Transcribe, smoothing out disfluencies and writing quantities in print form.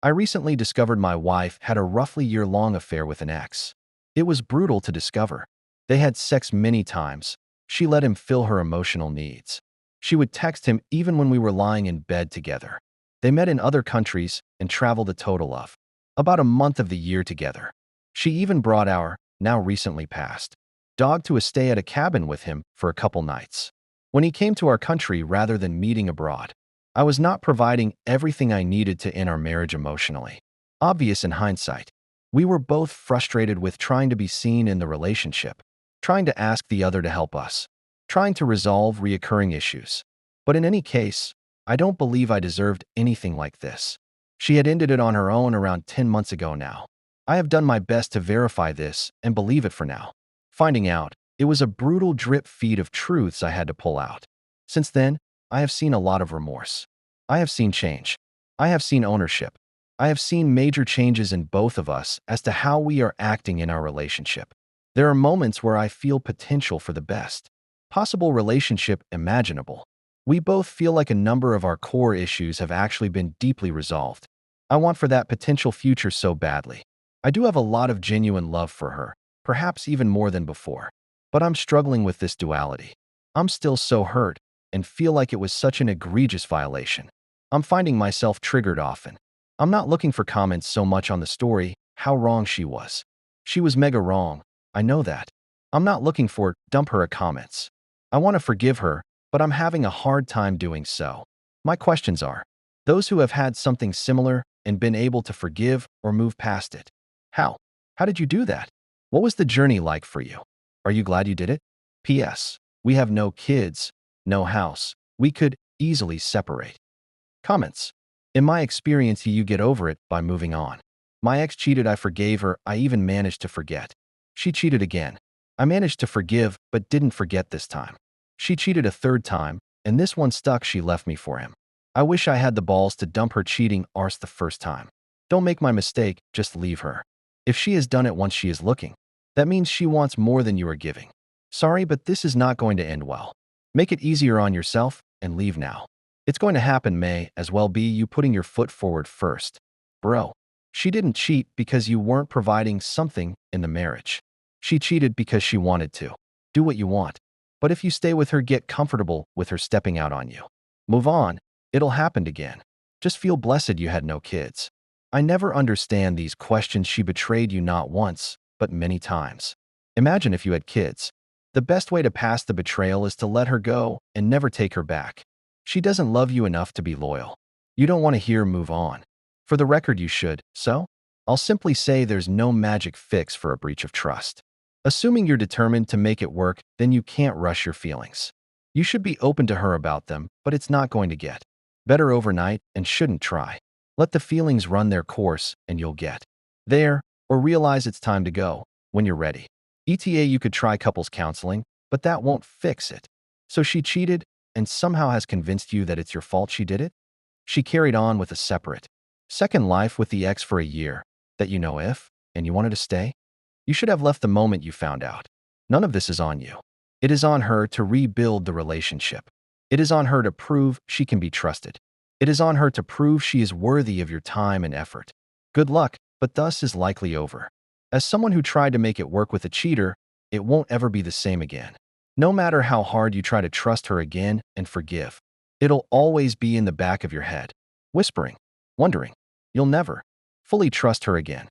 I recently discovered my wife had a roughly year-long affair with an ex. It was brutal to discover. They had sex many times. She let him fill her emotional needs. She would text him even when we were lying in bed together. They met in other countries and traveled a total of about a month of the year together. She even brought our, now recently passed, dog to a stay at a cabin with him for a couple nights. When he came to our country rather than meeting abroad, I was not providing everything I needed to end our marriage emotionally. Obvious in hindsight. We were both frustrated with trying to be seen in the relationship, trying to ask the other to help us, trying to resolve recurring issues. But in any case, I don't believe I deserved anything like this. She had ended it on her own around 10 months ago now. I have done my best to verify this and believe it for now. Finding out, it was a brutal drip feed of truths I had to pull out. Since then, I have seen a lot of remorse. I have seen change. I have seen ownership. I have seen major changes in both of us as to how we are acting in our relationship. There are moments where I feel potential for the best possible relationship imaginable. We both feel like a number of our core issues have actually been deeply resolved. I want for that potential future so badly. I do have a lot of genuine love for her, perhaps even more than before. But I'm struggling with this duality. I'm still so hurt and feel like it was such an egregious violation. I'm finding myself triggered often. I'm not looking for comments so much on the story, how wrong she was. She was mega wrong, I know that. I'm not looking for dump her comments. I want to forgive her, but I'm having a hard time doing so. My questions are, those who have had something similar and been able to forgive or move past it. How? How did you do that? What was the journey like for you? Are you glad you did it? P.S. We have no kids, no house. We could easily separate. Comments. In my experience, you get over it by moving on. My ex cheated, I forgave her, I even managed to forget. She cheated again. I managed to forgive, but didn't forget this time. She cheated a third time, and this one stuck, she left me for him. I wish I had the balls to dump her cheating arse the first time. Don't make my mistake, just leave her. If she has done it once, she is looking. That means she wants more than you are giving. Sorry, but this is not going to end well. Make it easier on yourself and leave now. It's going to happen may as well be you putting your foot forward first. Bro, she didn't cheat because you weren't providing something in the marriage. She cheated because she wanted to. Do what you want. But if you stay with her, get comfortable with her stepping out on you. Move on. It'll happen again. Just feel blessed you had no kids. I never understand these questions. She betrayed you not once, but many times. Imagine if you had kids. The best way to pass the betrayal is to let her go and never take her back. She doesn't love you enough to be loyal. You don't want to hear move on. For the record, you should, so? I'll simply say there's no magic fix for a breach of trust. Assuming you're determined to make it work, then you can't rush your feelings. You should be open to her about them, but it's not going to get better overnight and shouldn't try. Let the feelings run their course and you'll get there or realize it's time to go when you're ready. ETA, you could try couples counseling, but that won't fix it. So she cheated and somehow has convinced you that it's your fault she did it? She carried on with a separate second life with the ex for a year that you know if, and you wanted to stay? You should have left the moment you found out. None of this is on you. It is on her to rebuild the relationship. It is on her to prove she can be trusted. It is on her to prove she is worthy of your time and effort. Good luck, but thus is likely over. As someone who tried to make it work with a cheater, it won't ever be the same again. No matter how hard you try to trust her again and forgive, it'll always be in the back of your head, whispering, wondering. You'll never fully trust her again.